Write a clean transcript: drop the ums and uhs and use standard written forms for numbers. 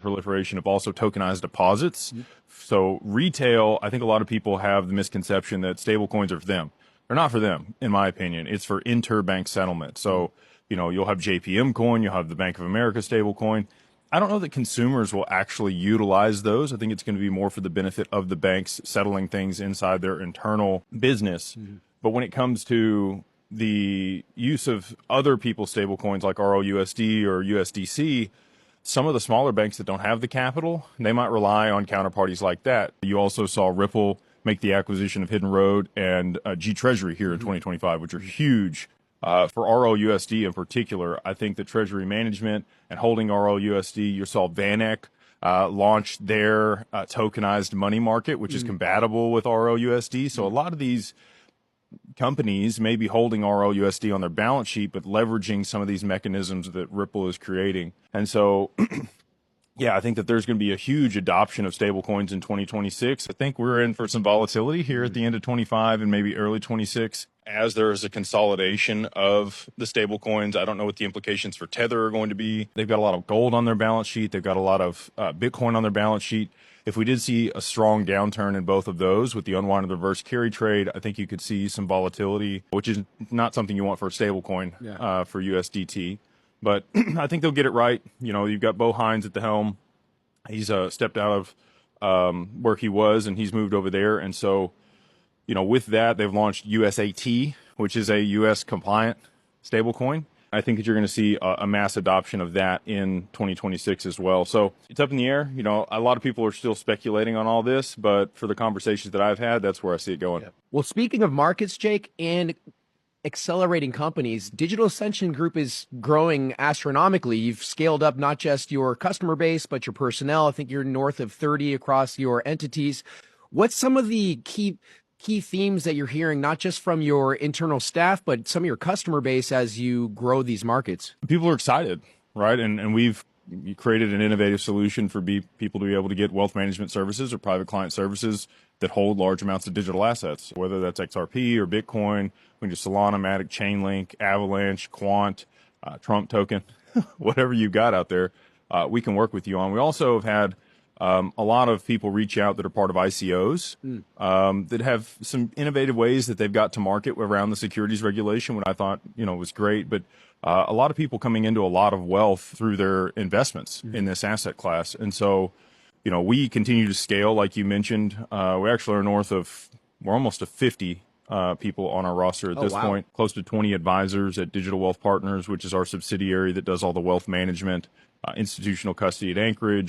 proliferation of also tokenized deposits. So retail, I think a lot of people have the misconception that stablecoins are for them. They're not for them, in my opinion. It's for interbank settlement. So, you'll have JPM coin, you'll have the Bank of America stablecoin. I don't know that consumers will actually utilize those. I think it's going to be more for the benefit of the banks settling things inside their internal business. But when it comes to the use of other people's stablecoins like ROUSD or USDC, some of the smaller banks that don't have the capital, they might rely on counterparties like that. You also saw Ripple make the acquisition of Hidden Road and G Treasury here in 2025, which are huge. For ROUSD in particular, I think that treasury management and holding ROUSD, you saw VanEck launch their tokenized money market, which is compatible with ROUSD. So a lot of these companies may be holding ROUSD on their balance sheet, but leveraging some of these mechanisms that Ripple is creating. And so, yeah, I think that there's going to be a huge adoption of stablecoins in 2026. I think we're in for some volatility here at the end of 25 and maybe early 26 as there is a consolidation of the stablecoins. I don't know what the implications for Tether are going to be. They've got a lot of gold on their balance sheet. They've got a lot of Bitcoin on their balance sheet. If we did see a strong downturn in both of those with the unwind of the reverse carry trade, I think you could see some volatility, which is not something you want for a stablecoin for USDT. But I think they'll get it right. You've got Bo Hines at the helm. He's stepped out of where he was, and he's moved over there. And so, with that, they've launched USAT, which is a U.S. compliant stablecoin. I think that you're going to see a mass adoption of that in 2026 as well. So it's up in the air. A lot of people are still speculating on all this, but for the conversations that I've had, that's where I see it going. Well, speaking of markets, Jake, and accelerating companies, Digital Ascension Group is growing astronomically. You've scaled up not just your customer base, but your personnel. I think you're north of 30 across your entities. What's some of the key themes that you're hearing, not just from your internal staff, but some of your customer base as you grow these markets? People are excited, right? And we've created an innovative solution for people to be able to get wealth management services or private client services that hold large amounts of digital assets, whether that's XRP or Bitcoin. We can do Solana, Matic, Chainlink, Avalanche, Quant, Trump token, whatever you've got out there, we can work with you on. We also have had a lot of people reach out that are part of ICOs that have some innovative ways that they've got to market around the securities regulation, what I thought, was great. But a lot of people coming into a lot of wealth through their investments in this asset class. And so, we continue to scale, like you mentioned. We actually are we're almost to 50 people on our roster at this point, close to 20 advisors at Digital Wealth Partners, which is our subsidiary that does all the wealth management, institutional custody at Anchorage,